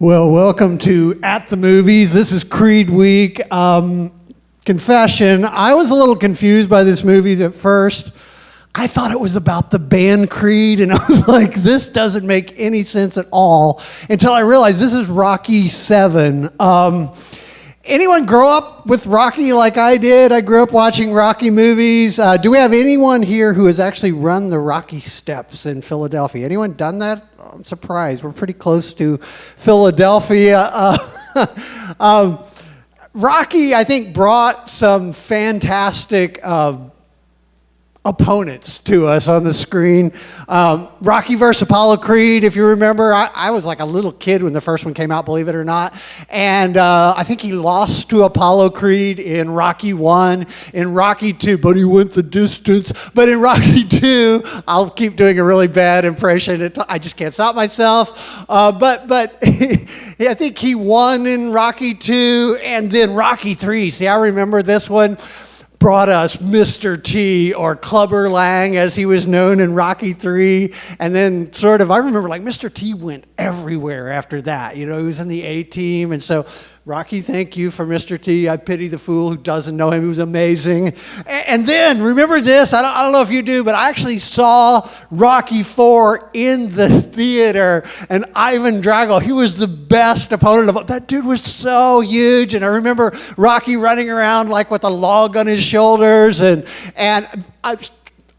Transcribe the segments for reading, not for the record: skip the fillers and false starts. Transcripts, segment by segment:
Well, welcome to At the Movies. This is Creed Week. Confession, I was a little confused by this movie at first. I thought it was about the band Creed, and I was like, this doesn't make any sense at all, until I realized this is Rocky VII. Anyone grow up with Rocky like I did? I grew up watching Rocky movies. Do we have anyone here who has actually run the Rocky steps in Philadelphia? Anyone done that? I'm surprised. We're pretty close to Philadelphia. Rocky, I think, brought some fantastic opponents to us on the screen. Rocky versus Apollo Creed, if you remember, I was like a little kid when the first one came out, believe it or not. And I think he lost to Apollo Creed in Rocky 1, in Rocky 2, but he went the distance. But in Rocky 2, I'll keep doing a really bad impression. I just can't stop myself. But I think he won in Rocky 2, and then Rocky 3. See, I remember this one. Brought us Mr. T, or Clubber Lang, as he was known in Rocky 3. And then I remember like Mr. T went everywhere after that. You know, he was in the A-Team. And so, Rocky, thank you for Mr. T. I pity the fool who doesn't know him. He was amazing. And then, remember this? I don't know if you do, but I actually saw Rocky 4 in the theater. And Ivan Drago, he was the best opponent of all. That dude was so huge. And I remember Rocky running around like with a log on his shoulders. And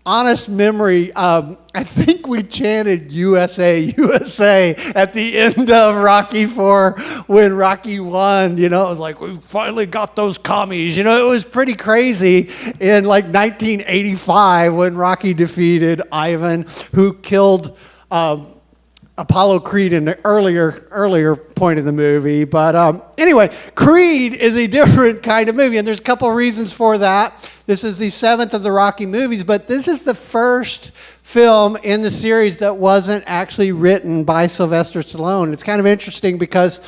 honest memory, I think we chanted USA, USA at the end of Rocky 4 when Rocky won. You know, it was like, we finally got those commies. You know, it was pretty crazy in like 1985 when Rocky defeated Ivan, who killed Apollo Creed in the earlier point of the movie. But anyway, Creed is a different kind of movie, and there's a couple of reasons for that. This is the 7th of the Rocky movies, but this is the first film in the series that wasn't actually written by Sylvester Stallone. It's kind of interesting because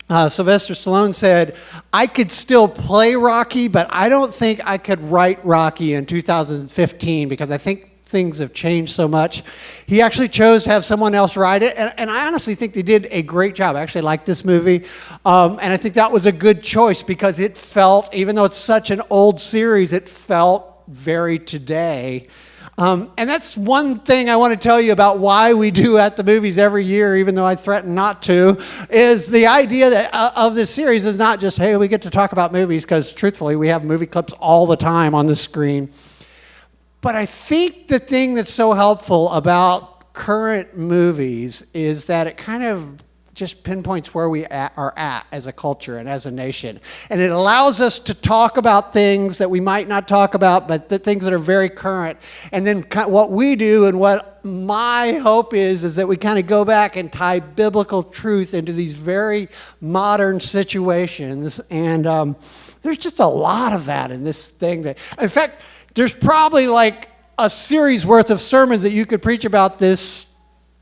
Sylvester Stallone said, I could still play Rocky, but I don't think I could write Rocky in 2015 because I think things have changed so much. He actually chose to have someone else write it, and I honestly think they did a great job. I actually like this movie, and I think that was a good choice because it felt, even though it's such an old series, it felt very today. And that's one thing I want to tell you about why we do At the Movies every year, even though I threaten not to, is the idea that of this series is not just, hey, we get to talk about movies, because truthfully, we have movie clips all the time on the screen. But I think the thing that's so helpful about current movies is that it kind of just pinpoints where we are at as a culture and as a nation. And it allows us to talk about things that we might not talk about, but the things that are very current. And then what we do, and what my hope is that we kind of go back and tie biblical truth into these very modern situations. And there's just a lot of that in this thing. In fact, there's probably like a series worth of sermons that you could preach about this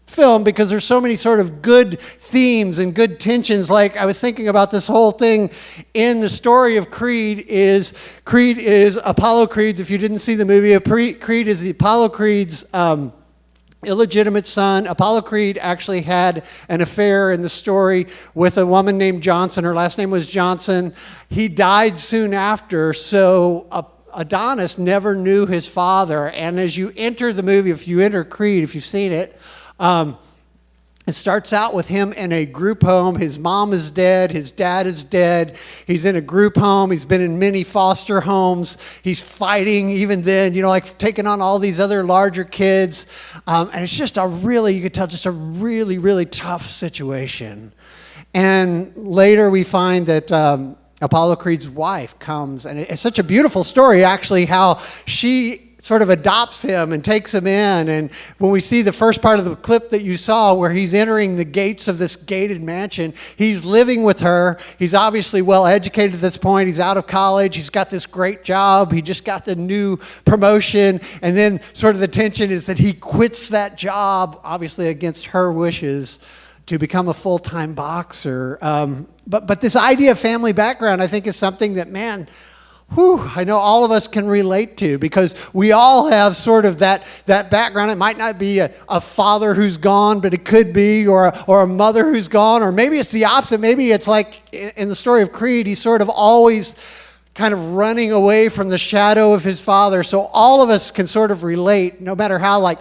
film, because there's so many sort of good themes and good tensions. Like, I was thinking about this whole thing in the story of Creed is Apollo Creed's, if you didn't see the movie, Creed is the Apollo Creed's illegitimate son. Apollo Creed actually had an affair in the story with a woman named Johnson. Her last name was Johnson. He died soon after, so Adonis never knew his father. And as you enter the movie, if you enter Creed, if you've seen it, it starts out with him in a group home. His mom is dead. His dad is dead. He's in a group home. He's been in many foster homes. He's fighting even then, like taking on all these other larger kids. And it's just you could tell, just a really, really tough situation. And later we find that Apollo Creed's wife comes, and it's such a beautiful story, actually, how she sort of adopts him and takes him in. And when we see the first part of the clip that you saw where he's entering the gates of this gated mansion, he's living with her. He's obviously well educated at this point. He's out of college. He's got this great job. He just got the new promotion. And then sort of the tension is that he quits that job, obviously against her wishes, to become a full-time boxer. But this idea of family background, I think, is something that, man, I know all of us can relate to, because we all have sort of that background. It might not be a father who's gone, but it could be, or a mother who's gone, or maybe it's the opposite. Maybe it's like in the story of Creed, he's sort of always kind of running away from the shadow of his father. So all of us can sort of relate, no matter how,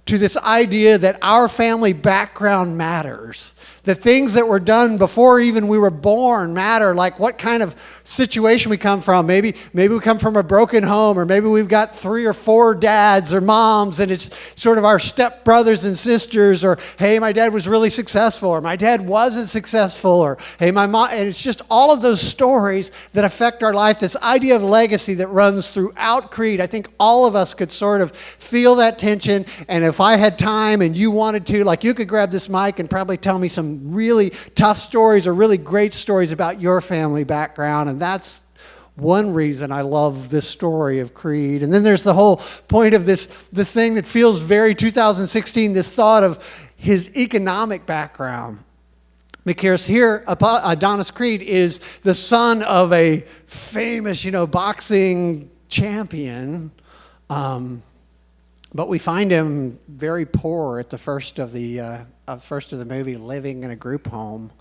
to this idea that our family background matters. The things that were done before even we were born matter, like what kind of situation we come from. Maybe we come from a broken home, or maybe we've got 3 or 4 dads or moms, and it's sort of our step brothers and sisters, or hey, my dad was really successful, or my dad wasn't successful, or hey, my mom, and it's just all of those stories that affect our life, this idea of legacy that runs throughout Creed. I think all of us could sort of feel that tension, and if I had time and you wanted to, you could grab this mic and probably tell me some really tough stories or really great stories about your family background. And that's one reason I love this story of Creed. And then there's the whole point of this thing that feels very 2016, this thought of his economic background. Because here, Adonis Creed is the son of a famous, boxing champion. But we find him very poor at the first of the movie, living in a group home.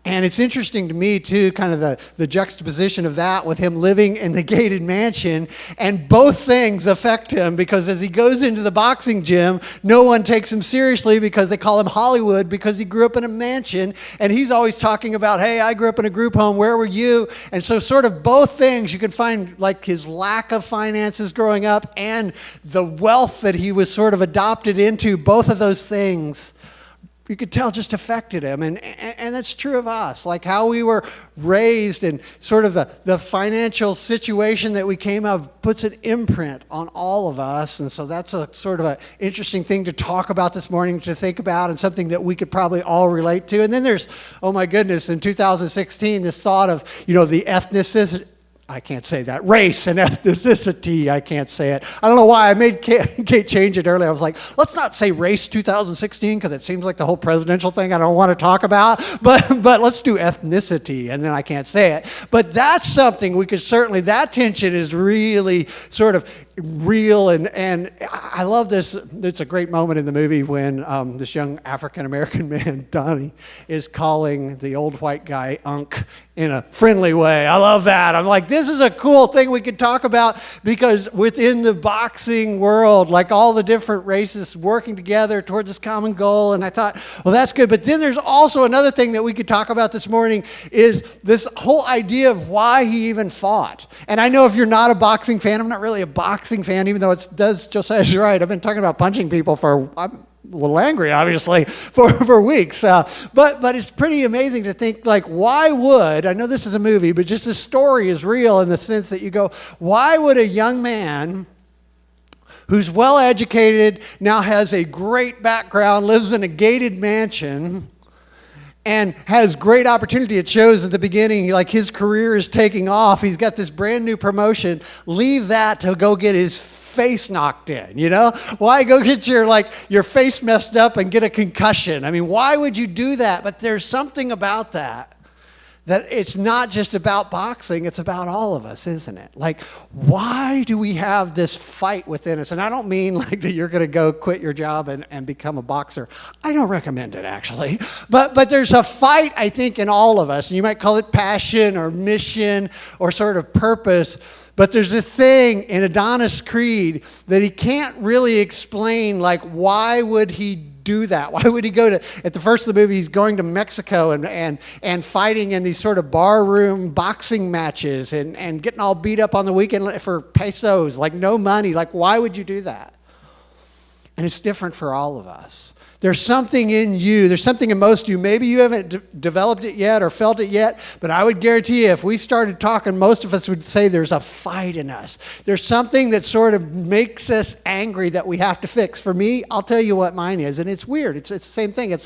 And it's interesting to me, too, kind of the juxtaposition of that with him living in the gated mansion. And both things affect him, because as he goes into the boxing gym, no one takes him seriously because they call him Hollywood, because he grew up in a mansion. And he's always talking about, hey, I grew up in a group home. Where were you? And so sort of both things, you could find his lack of finances growing up and the wealth that he was sort of adopted into, both of those things, you could tell, just affected him. And that's true of us, how we were raised, and sort of the financial situation that we came out of puts an imprint on all of us. And so that's a sort of an interesting thing to talk about this morning, to think about, and something that we could probably all relate to. And then there's, oh my goodness, in 2016, this thought of, the ethnicity. I can't say that. Race and ethnicity. I can't say it. I don't know why I made Kate change it earlier. I was like, let's not say race 2016, because it seems like the whole presidential thing I don't want to talk about. But let's do ethnicity, and then I can't say it. But that's something we could certainly, that tension is really sort of real, and I love this. It's a great moment in the movie when this young African-American man, Donnie, is calling the old white guy Unc in a friendly way. I love that. I'm like, this is a cool thing we could talk about, because within the boxing world, all the different races working together towards this common goal, and I thought, well, that's good. But then there's also another thing that we could talk about this morning, is this whole idea of why he even fought. And I know if you're not a boxing fan, I'm not really a boxing fan, even though it does, Josiah's right, I've been talking about punching people I'm a little angry, obviously, for weeks. But it's pretty amazing to think, why would, I know this is a movie, but just the story is real in the sense that you go, why would a young man who's well educated, now has a great background, lives in a gated mansion, and has great opportunity? It shows at the beginning, his career is taking off. He's got this brand new promotion. Leave that to go get his face knocked in, Why go get your face messed up and get a concussion? I mean, why would you do that? But there's something about that it's not just about boxing, it's about all of us, isn't it? Why do we have this fight within us? And I don't mean that you're going to go quit your job and become a boxer. I don't recommend it, actually. But there's a fight, I think, in all of us. And you might call it passion or mission or sort of purpose. But there's this thing in Adonis Creed that he can't really explain, why would he do that? Why would he go at the first of the movie, he's going to Mexico and fighting in these sort of barroom boxing matches and getting all beat up on the weekend for pesos, no money. Why would you do that? And it's different for all of us. There's something in you, there's something in most of you. Maybe you haven't developed it yet or felt it yet, but I would guarantee you, if we started talking, most of us would say there's a fight in us. There's something that sort of makes us angry that we have to fix. For me, I'll tell you what mine is, and it's weird. It's the same thing. It's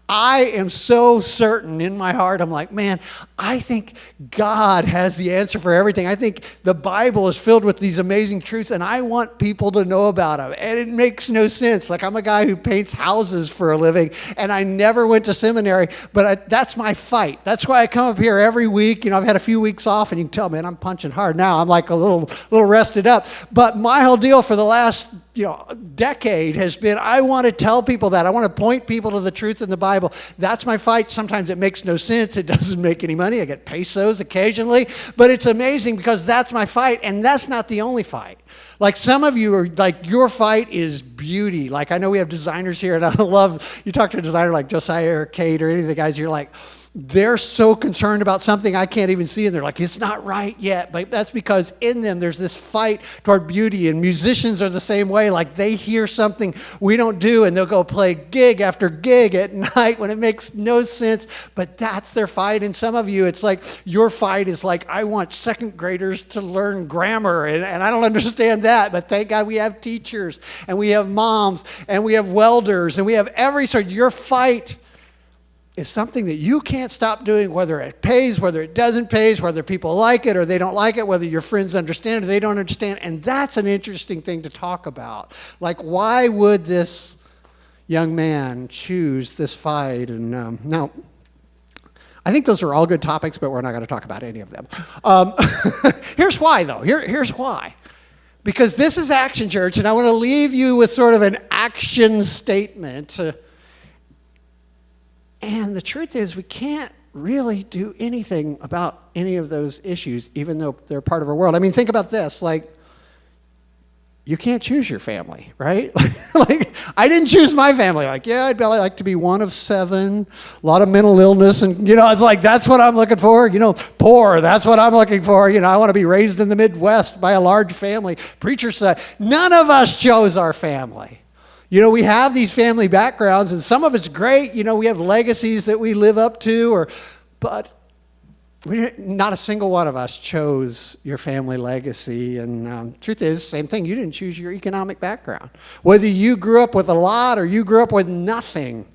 I am so certain in my heart. I'm like, man, I think God has the answer for everything. I think the Bible is filled with these amazing truths, and I want people to know about them. And it makes no sense. Like, I'm a guy who paints houses for a living, and I never went to seminary, but that's my fight. That's why I come up here every week. I've had a few weeks off, and you can tell, man, I'm punching hard now. I'm like a little rested up. But my whole deal for the last decade has been, I want to tell people that. I want to point people to the truth in the Bible. That's my fight. Sometimes it makes no sense. It doesn't make any money. I get pesos occasionally, but it's amazing because that's my fight, and that's not the only fight. Like, some of you are like, your fight is beauty. Like, I know we have designers here, and I love, you talk to a designer like Josiah or Kate or any of the guys, you're like, they're so concerned about something I can't even see, and they're like, it's not right yet. But that's because in them there's this fight toward beauty, and musicians are the same way. Like, they hear something we don't do, and they'll go play gig after gig at night when it makes no sense, but that's their fight. And some of you, it's like, your fight is like, I want second graders to learn grammar, and I don't understand that, but thank God we have teachers, and we have moms, and we have welders, and we have every sort. Your fight is something that you can't stop doing, whether it pays, whether it doesn't pay, whether people like it or they don't like it, whether your friends understand it or they don't understand. And that's an interesting thing to talk about. Like, why would this young man choose this fight? And now, I think those are all good topics, but we're not going to talk about any of them. Here's why, though. Here's why. Because this is Action Church, and I want to leave you with sort of an action statement. And the truth is, we can't really do anything about any of those issues, even though they're part of our world. I mean, think about this. Like, you can't choose your family, right? Like, I didn't choose my family. Like, yeah, I'd probably like to be one of 7, a lot of mental illness, and, it's like, that's what I'm looking for. Poor, that's what I'm looking for. I want to be raised in the Midwest by a large family. Preacher said, none of us chose our family. We have these family backgrounds, and some of it's great. We have legacies that we live up to, but not a single one of us chose your family legacy. And truth is, same thing. You didn't choose your economic background. Whether you grew up with a lot or you grew up with nothing,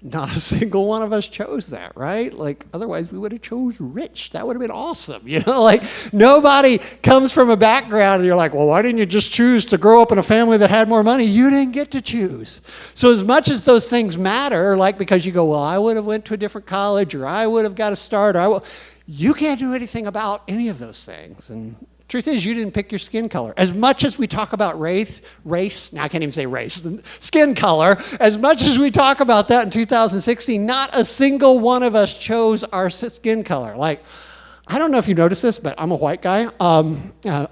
not a single one of us chose that, right? Like, otherwise we would have chose rich. That would have been awesome. Like, nobody comes from a background and you're like, well, why didn't you just choose to grow up in a family that had more money? You didn't get to choose. So as much as those things matter, like, because you go, well, I would have went to a different college, or I would have got a start, you can't do anything about any of those things. And truth is, you didn't pick your skin color. As much as we talk about race, now I can't even say race, skin color, as much as we talk about that in 2016, not a single one of us chose our skin color. Like, I don't know if you noticed this, but I'm a white guy,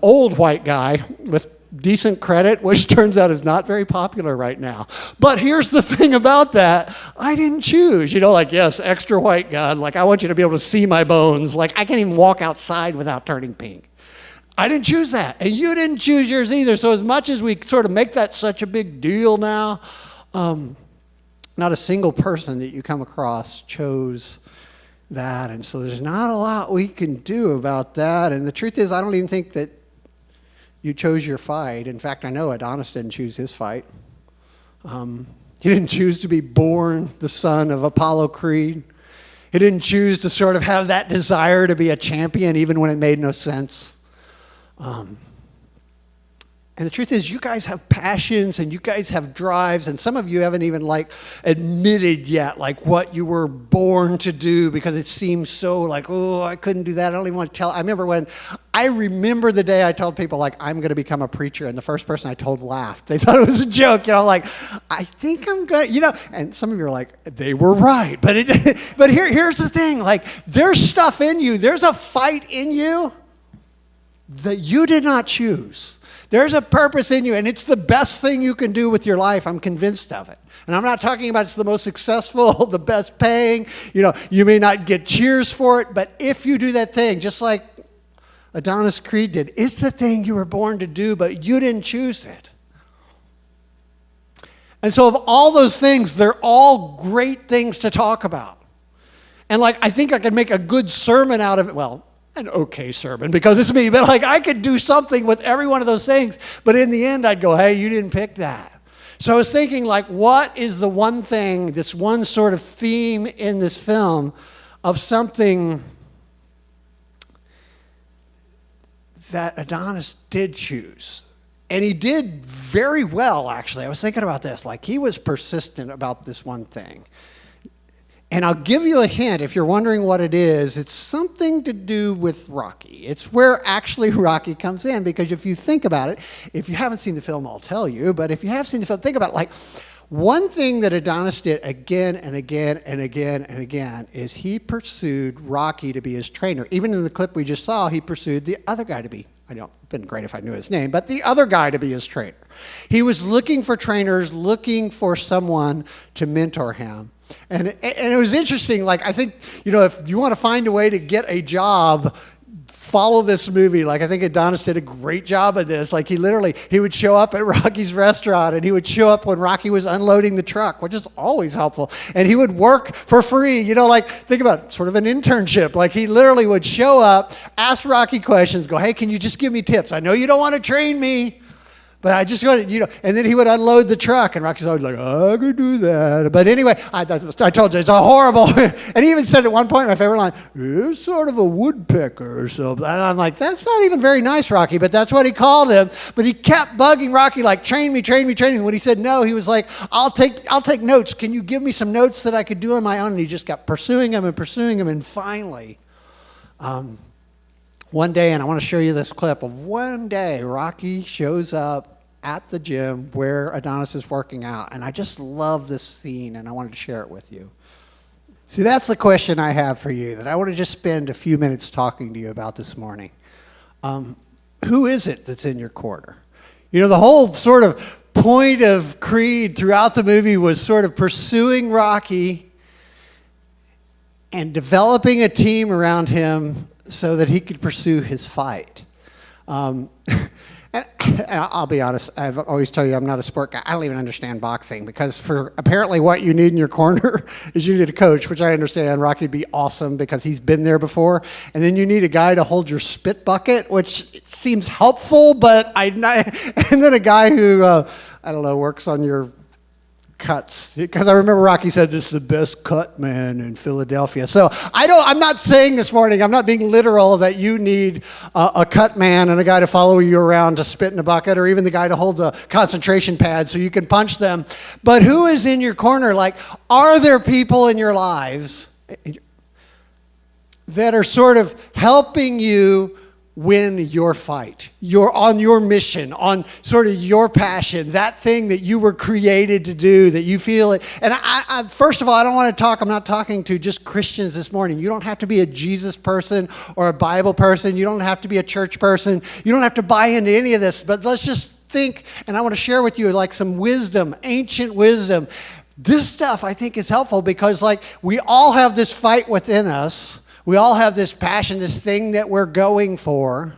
old white guy with decent credit, which turns out is not very popular right now. But here's the thing about that. I didn't choose. Like, yes, extra white God. Like, I want you to be able to see my bones. Like, I can't even walk outside without turning pink. I didn't choose that, and you didn't choose yours either. So as much as we sort of make that such a big deal now, not a single person that you come across chose that. And so there's not a lot we can do about that. And the truth is, I don't even think that you chose your fight. In fact, I know Adonis didn't choose his fight. He didn't choose to be born the son of Apollo Creed. He didn't choose to sort of have that desire to be a champion even when it made no sense. And the truth is, you guys have passions and you guys have drives, and some of you haven't even admitted yet what you were born to do, because it seems so oh, I couldn't do that. I don't even want to tell. I remember the day I told people I'm going to become a preacher, and the first person I told laughed. They thought it was a joke, I think I'm going to, and some of you are like, they were right. But here's the thing, there's stuff in you, there's a fight in you that you did not choose. There's a purpose in you, and it's the best thing you can do with your life. I'm convinced of it. And I'm not talking about it's the most successful, the best paying. You may not get cheers for it, but if you do that thing, just like Adonis Creed did, it's the thing you were born to do, but you didn't choose it. And so of all those things, they're all great things to talk about. And I think I could make a good sermon out of it. Well, an okay sermon, because it's me, but I could do something with every one of those things, but in the end I'd go, hey, you didn't pick that. So I was thinking, like, what is the one thing, this one sort of theme in this film of something that Adonis did choose? And he did very well, actually. I was thinking about this. Like, he was persistent about this one thing. And I'll give you a hint if you're wondering what it is. It's something to do with Rocky. It's where actually Rocky comes in, because if you think about it, if you haven't seen the film, I'll tell you, but if you have seen the film, think about it. Like, one thing that Adonis did again and again and again and again is he pursued Rocky to be his trainer. Even in the clip we just saw, he pursued the other guy to be, it'd been great if I knew his name, but the other guy to be his trainer. He was looking for trainers, looking for someone to mentor him. And it was interesting. Like, I think, if you want to find a way to get a job, follow this movie. Like, I think Adonis did a great job of this. Like, he would show up at Rocky's restaurant, and he would show up when Rocky was unloading the truck, which is always helpful. And he would work for free, like, think about it, sort of an internship. Like, he literally would show up, ask Rocky questions, go, hey, can you just give me tips? I know you don't want to train me, but I just want to, and then he would unload the truck, and Rocky's always like, I could do that. But anyway, I told you, it's a horrible, and he even said at one point, my favorite line, it's sort of a woodpecker or something. And I'm like, that's not even very nice, Rocky, but that's what he called him. But he kept bugging Rocky, like, train me, train me, train me. When he said no, he was like, I'll take notes. Can you give me some notes that I could do on my own? And he just kept pursuing him, and finally, one day, and I want to show you this clip of one day, Rocky shows up at the gym where Adonis is working out. And I just love this scene, and I wanted to share it with you. See, that's the question I have for you that I want to just spend a few minutes talking to you about this morning. Who is it that's in your corner? The whole sort of point of Creed throughout the movie was sort of pursuing Rocky and developing a team around him so that he could pursue his fight. And I'll be honest, I've always told you I'm not a sport guy. I don't even understand boxing, because for apparently what you need in your corner is you need a coach, which I understand. Rocky'd be awesome because he's been there before. And then you need a guy to hold your spit bucket, which seems helpful, but and then a guy who, works on your cuts, because I remember Rocky said this is the best cut man in Philadelphia. So I'm not saying this morning, I'm not being literal that you need a cut man and a guy to follow you around to spit in a bucket, or even the guy to hold the concentration pad so you can punch them. But who is in your corner? Like, are there people in your lives that are sort of helping you win your fight? You're on your mission, on sort of your passion, that thing that you were created to do, that you feel it. And I first of all, I'm not talking to just Christians this morning. You don't have to be a Jesus person or a Bible person. You don't have to be a church person. You don't have to buy into any of this, but let's just think, and I want to share with you like some wisdom, ancient wisdom. This stuff I think is helpful because like we all have this fight within us. We all have this passion, this thing that we're going for.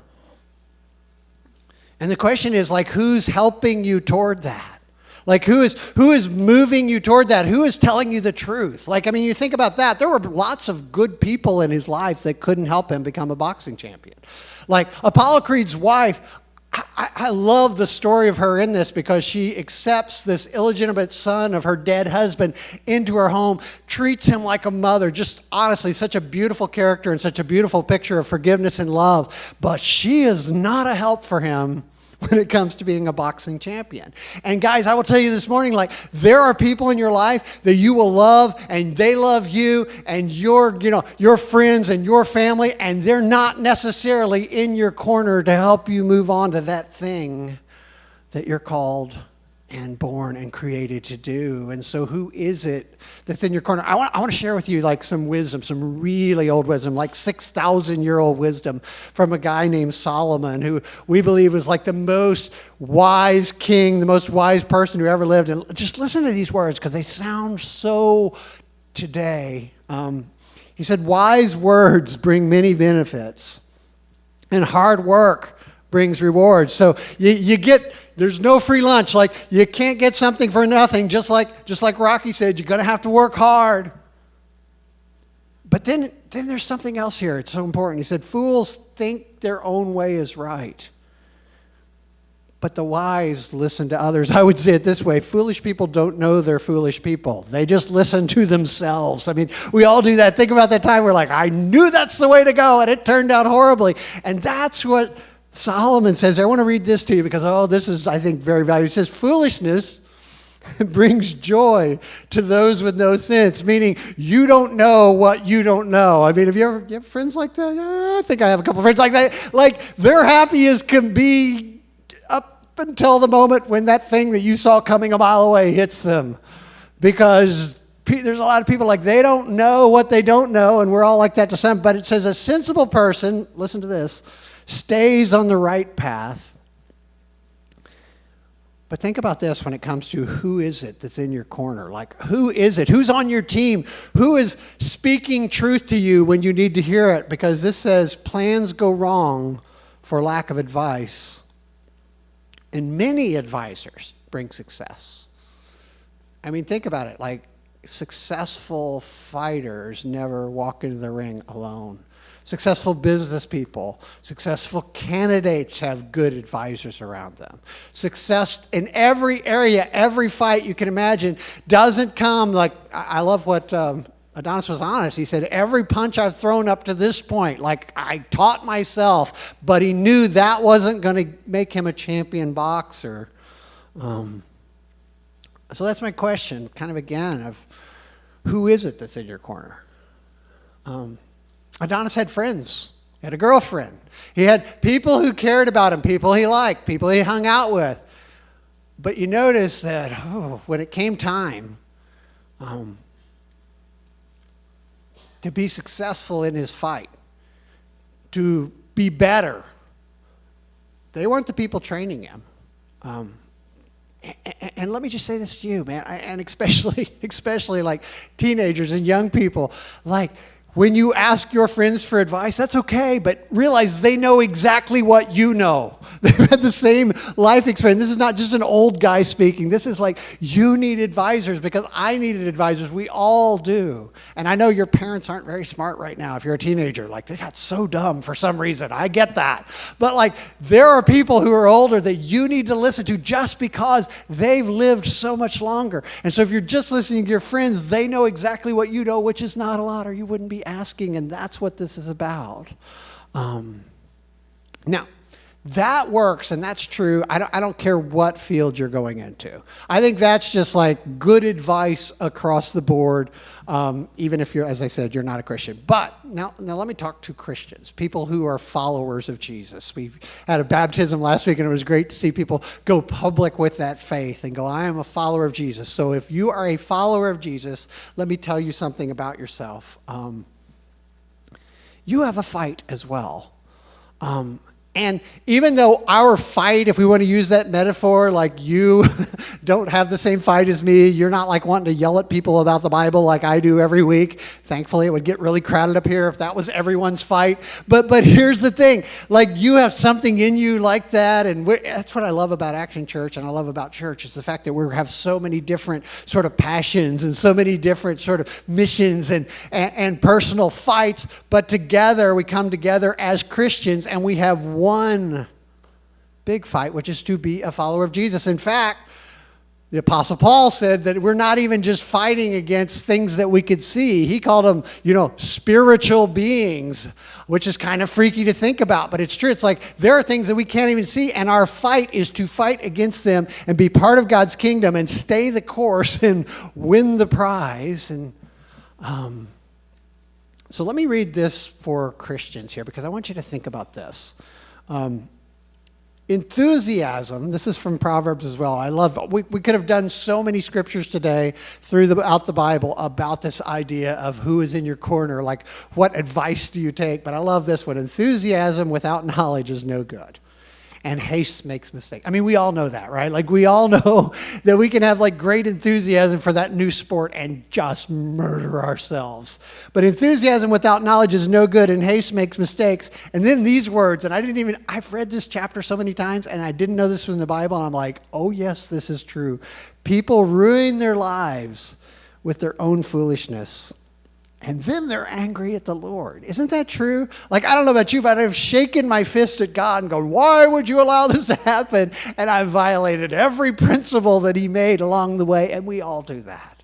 And the question is like, who's helping you toward that? Like who is moving you toward that? Who is telling you the truth? Like, I mean, you think about that. There were lots of good people in his life that couldn't help him become a boxing champion. Like Apollo Creed's wife, I love the story of her in this because she accepts this illegitimate son of her dead husband into her home, treats him like a mother, just honestly such a beautiful character and such a beautiful picture of forgiveness and love. But she is not a help for him when it comes to being a boxing champion. And guys, I will tell you this morning, like there are people in your life that you will love and they love you and your friends and your family, and they're not necessarily in your corner to help you move on to that thing that you're called and born and created to do. And so who is it that's in your corner? I want to share with you like some wisdom, some really old wisdom, like 6,000-year-old wisdom from a guy named Solomon, who we believe was like the most wise king, the most wise person who ever lived. And just listen to these words because they sound so today. He said, wise words bring many benefits and hard work brings rewards. So there's no free lunch. Like you can't get something for nothing. Just like Rocky said, you're going to have to work hard. But then there's something else here. It's so important. He said, fools think their own way is right, but the wise listen to others. I would say it this way: foolish people don't know they're foolish people. They just listen to themselves. I mean, we all do that. Think about that time we're like, I knew that's the way to go, and it turned out horribly. And that's what Solomon says. I want to read this to you because, this is, I think, very valuable. He says, foolishness brings joy to those with no sense, meaning you don't know what you don't know. I mean, you have friends like that? I think I have a couple friends like that. Like, they're happy as can be up until the moment when that thing that you saw coming a mile away hits them. Because there's a lot of people like, they don't know what they don't know, and we're all like that to some. But it says a sensible person, listen to this, stays on the right path. But think about this when it comes to who is it that's in your corner? Like, who is it? Who's on your team? Who is speaking truth to you when you need to hear it? Because this says plans go wrong for lack of advice. And many advisors bring success. I mean, think about it. Like, successful fighters never walk into the ring alone. Successful business people, successful candidates have good advisors around them. Success in every area, every fight you can imagine doesn't come like, I love what Adonis was honest. He said, every punch I've thrown up to this point, like I taught myself, but he knew that wasn't going to make him a champion boxer. So that's my question, kind of again, of who is it that's in your corner? Adonis had friends. He had a girlfriend. He had people who cared about him, people he liked, people he hung out with. But you notice that when it came time to be successful in his fight, to be better, they weren't the people training him. And let me just say this to you, man, and especially like teenagers and young people, like, when you ask your friends for advice, that's okay, but realize they know exactly what you know. They've had the same life experience. This is not just an old guy speaking. This is like, you need advisors because I needed advisors. We all do. And I know your parents aren't very smart right now if you're a teenager. Like, they got so dumb for some reason. I get that. But like, there are people who are older that you need to listen to just because they've lived so much longer. And so if you're just listening to your friends, they know exactly what you know, which is not a lot, or you wouldn't be asking, and that's what this is about. Now, that works, and that's true. I don't care what field you're going into. I think that's just like good advice across the board, even if you're, as I said, you're not a Christian. But now let me talk to Christians, people who are followers of Jesus. We had a baptism last week, and it was great to see people go public with that faith and go, I am a follower of Jesus. So if you are a follower of Jesus, let me tell you something about yourself. You have a fight as well. And even though our fight, if we want to use that metaphor, like you don't have the same fight as me, you're not like wanting to yell at people about the Bible like I do every week. Thankfully, it would get really crowded up here if that was everyone's fight. But here's the thing, like you have something in you like that, and that's what I love about Action Church, and I love about church, is the fact that we have so many different sort of passions and so many different sort of missions and personal fights, but together we come together as Christians and we have one big fight, which is to be a follower of Jesus. In fact, the Apostle Paul said that we're not even just fighting against things that we could see. He called them, spiritual beings, which is kind of freaky to think about, but it's true. It's like there are things that we can't even see, and our fight is to fight against them and be part of God's kingdom and stay the course and win the prize. And so let me read this for Christians here, because I want you to think about this. Enthusiasm, this is from Proverbs as well. I love, we could have done so many scriptures today throughout the Bible about this idea of who is in your corner, like what advice do you take? But I love this one. Enthusiasm without knowledge is no good, and haste makes mistakes. I mean, we all know that, right? Like, we all know that we can have like great enthusiasm for that new sport and just murder ourselves. But enthusiasm without knowledge is no good, and haste makes mistakes. And then these words, and I've read this chapter so many times, and I didn't know this was in the Bible, and I'm like, oh yes, this is true. People ruin their lives with their own foolishness, And then they're angry at the Lord. Isn't that true? Like, I don't know about you, but I've shaken my fist at God and gone, why would you allow this to happen? And I've violated every principle that he made along the way. And we all do that.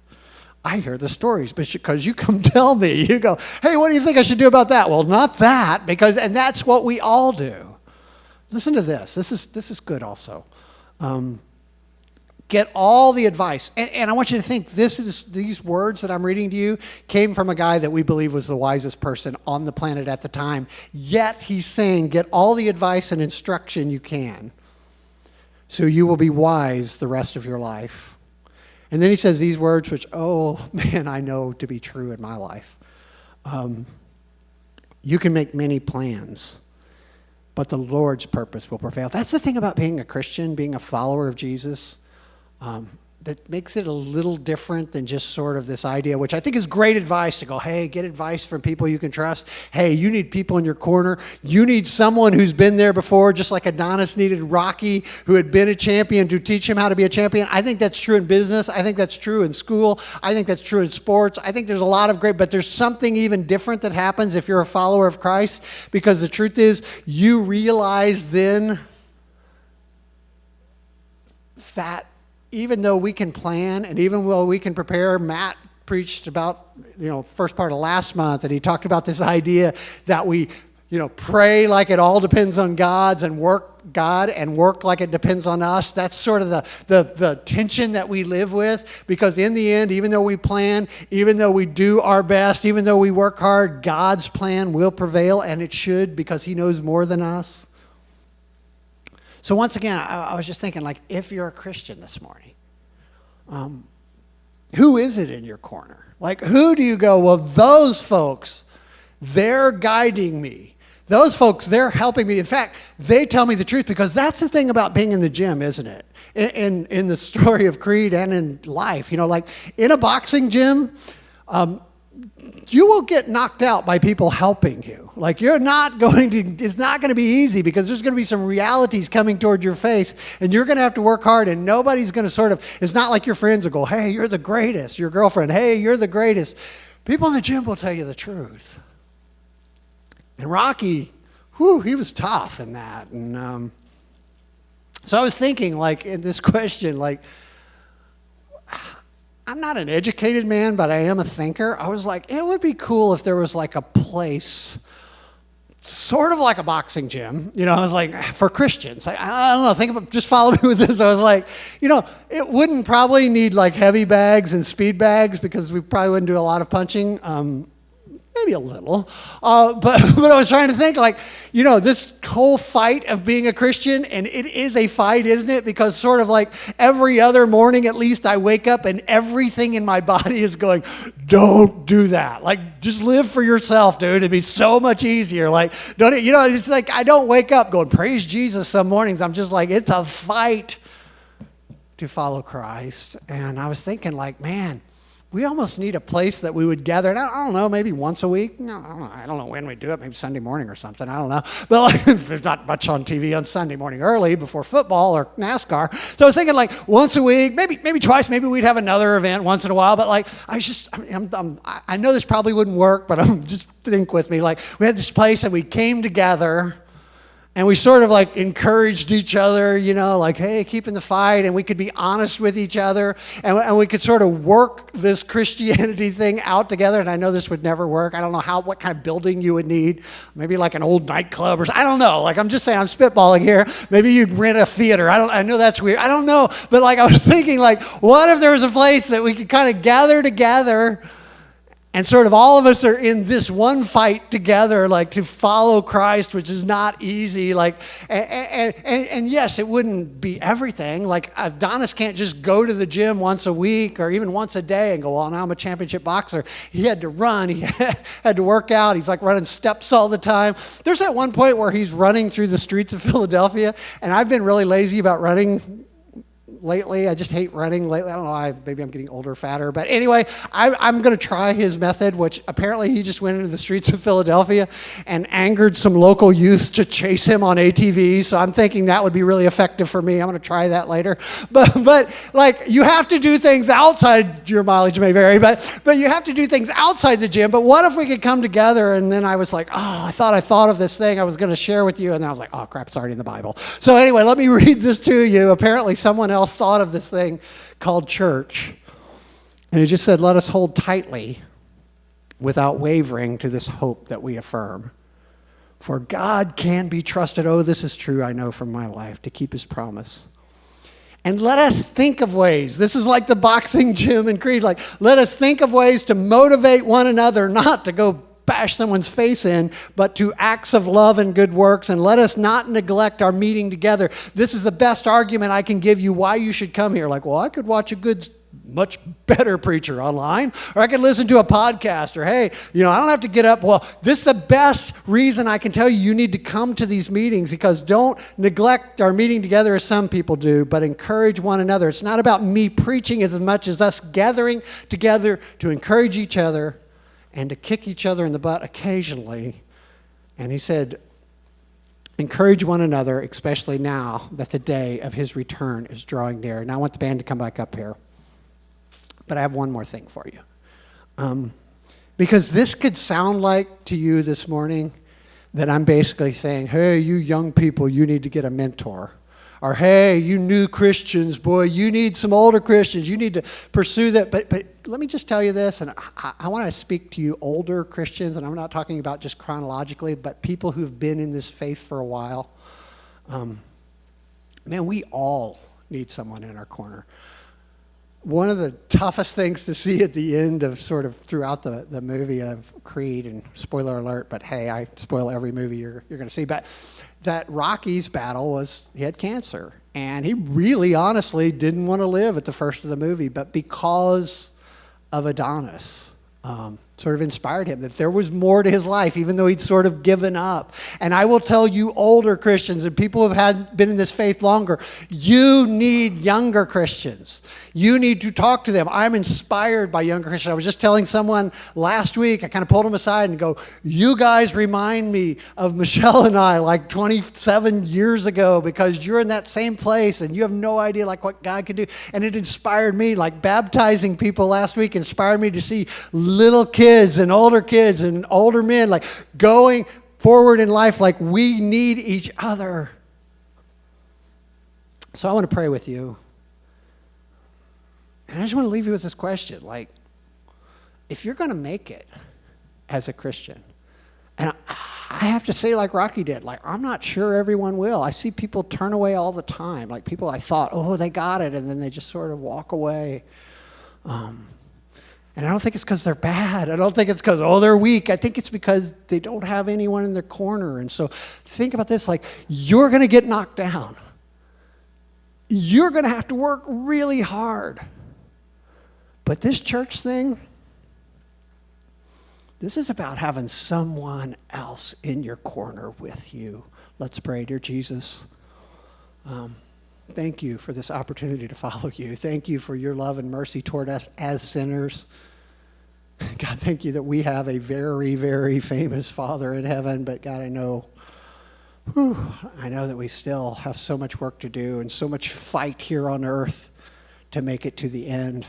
I hear the stories because you come tell me. You go, hey, what do you think I should do about that? Well, not that, and that's what we all do. Listen to this. This is good also. Get all the advice. And I want you to think these words that I'm reading to you came from a guy that we believe was the wisest person on the planet at the time. Yet he's saying, get all the advice and instruction you can so you will be wise the rest of your life. And then he says these words, which, oh man, I know to be true in my life. You can make many plans, but the Lord's purpose will prevail. That's the thing about being a Christian, being a follower of Jesus. That makes it a little different than just sort of this idea, which I think is great advice to go, hey, get advice from people you can trust. Hey, you need people in your corner. You need someone who's been there before, just like Adonis needed Rocky, who had been a champion, to teach him how to be a champion. I think that's true in business. I think that's true in school. I think that's true in sports. I think there's a lot of great, but there's something even different that happens if you're a follower of Christ, because the truth is, you realize then that even though we can plan and even though we can prepare, Matt preached about, first part of last month, and he talked about this idea that we, pray like it all depends on God and work like it depends on us. That's sort of the tension that we live with, because in the end, even though we plan, even though we do our best, even though we work hard, God's plan will prevail, and it should, because he knows more than us. So once again, I was just thinking, like, if you're a Christian this morning, who is it in your corner? Like, who do you go, well, those folks, they're guiding me. Those folks, they're helping me. In fact, they tell me the truth, because that's the thing about being in the gym, isn't it? In the story of Creed and in life, like in a boxing gym, you will get knocked out by people helping you. Like, it's not going to be easy, because there's going to be some realities coming toward your face, and you're going to have to work hard, and nobody's going to it's not like your friends will go, hey, you're the greatest. Your girlfriend, hey, you're the greatest. People in the gym will tell you the truth. And Rocky, he was tough in that. And so I was thinking, like, in this question, like, I'm not an educated man, but I am a thinker. I was like, it would be cool if there was like a place, sort of like a boxing gym. I was like, for Christians. I don't know, just follow me with this. I was like, it wouldn't probably need like heavy bags and speed bags, because we probably wouldn't do a lot of punching. Maybe a little. But I was trying to think, like, this whole fight of being a Christian, and it is a fight, isn't it? Because sort of like every other morning, at least, I wake up and everything in my body is going, don't do that. Like, just live for yourself, dude. It'd be so much easier. Like, it's like I don't wake up going, praise Jesus some mornings. I'm just like, it's a fight to follow Christ. And I was thinking, like, man, we almost need a place that we would gather. And I don't know, maybe once a week. No, I don't know when we do it. Maybe Sunday morning or something. I don't know. But like, there's not much on TV on Sunday morning early before football or NASCAR. So I was thinking, like, once a week, maybe twice. Maybe we'd have another event once in a while. But like, I know this probably wouldn't work, but just think with me. Like, we had this place and we came together. And we sort of like encouraged each other, like, hey, keep in the fight. And we could be honest with each other. And we could sort of work this Christianity thing out together. And I know this would never work. I don't know what kind of building you would need. Maybe like an old nightclub or something. I don't know. Like, I'm just saying, I'm spitballing here. Maybe you'd rent a theater. I know that's weird. I don't know. But like, I was thinking, like, what if there was a place that we could kind of gather together, and sort of all of us are in this one fight together, like, to follow Christ, which is not easy. Like, and yes, it wouldn't be everything. Like, Adonis can't just go to the gym once a week or even once a day and go, well, now I'm a championship boxer. He had to run. He had to work out. He's like running steps all the time. There's that one point where he's running through the streets of Philadelphia, and I've been really lazy about running lately. I just hate running lately. I don't know why. Maybe I'm getting older, fatter. But anyway, I'm going to try his method, which apparently he just went into the streets of Philadelphia and angered some local youth to chase him on ATVs. So I'm thinking that would be really effective for me. I'm going to try that later. But like, you have to do things outside. Your mileage may vary, but you have to do things outside the gym. But what if we could come together? And then I was like, oh, I thought of this thing I was going to share with you. And then I was like, oh, crap, it's already in the Bible. So anyway, let me read this to you. Apparently someone else thought of this thing called church. And it just said, let us hold tightly without wavering to this hope that we affirm. For God can be trusted. Oh, this is true, I know from my life, to keep his promise. And let us think of ways. This is like the boxing gym and creed. Like, let us think of ways to motivate one another, not to go bash someone's face in, but to acts of love and good works. And let us not neglect our meeting together. This is the best argument I can give you why you should come here. Like, well, I could watch a good, much better preacher online, or I could listen to a podcast, or hey, I don't have to get up. Well, this is the best reason I can tell you you need to come to these meetings, because don't neglect our meeting together as some people do, but encourage one another. It's not about me preaching as much as us gathering together to encourage each other and to kick each other in the butt occasionally. And he said, encourage one another, especially now that the day of his return is drawing near. Now I want the band to come back up here. But I have one more thing for you. Because this could sound like to you this morning that I'm basically saying, hey, you young people, you need to get a mentor. Or, hey, you new Christians, boy, you need some older Christians. You need to pursue that. But let me just tell you this, and I want to speak to you older Christians, and I'm not talking about just chronologically, but people who've been in this faith for a while. Man, we all need someone in our corner. One of the toughest things to see at the end of sort of throughout the movie of Creed, and spoiler alert, but hey, I spoil every movie you're going to see, but that Rocky's battle was he had cancer, and he really honestly didn't want to live at the first of the movie, but because of Adonis, sort of inspired him that there was more to his life, even though he'd sort of given up. And I will tell you, older Christians and people who have been in this faith longer, you need younger Christians. You need to talk to them. I'm inspired by younger Christians. I was just telling someone last week, I kind of pulled them aside and go, you guys remind me of Michelle and I like 27 years ago, because you're in that same place and you have no idea like what God could do. And it inspired me, like baptizing people last week inspired me to see little kids and older men like going forward in life. Like, we need each other. So I want to pray with you. And I just want to leave you with this question. Like, if you're going to make it as a Christian, and I have to say like Rocky did, like, I'm not sure everyone will. I see people turn away all the time. Like people I thought, oh, they got it, and then they just sort of walk away. And I don't think it's because they're bad. I don't think it's because, oh, they're weak. I think it's because they don't have anyone in their corner. And so think about this, like, you're going to get knocked down. You're going to have to work really hard. But this church thing, this is about having someone else in your corner with you. Let's pray. Dear Jesus, thank you for this opportunity to follow you. Thank you for your love and mercy toward us as sinners. God, thank you that we have a very, very famous Father in heaven. But God, I know that we still have so much work to do and so much fight here on earth to make it to the end.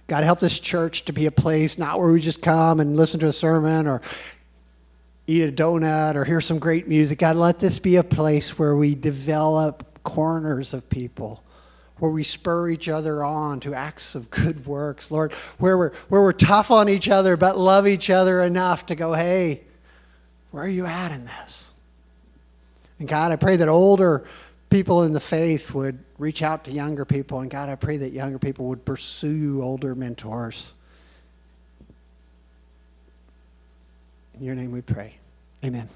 God, help this church to be a place not where we just come and listen to a sermon or eat a donut or hear some great music. God, let this be a place where we develop corners of people, where we spur each other on to acts of good works, Lord, where we're tough on each other but love each other enough to go, hey, where are you at in this? And God, I pray that older people in the faith would reach out to younger people. And God, I pray that younger people would pursue older mentors. In your name we pray. Amen.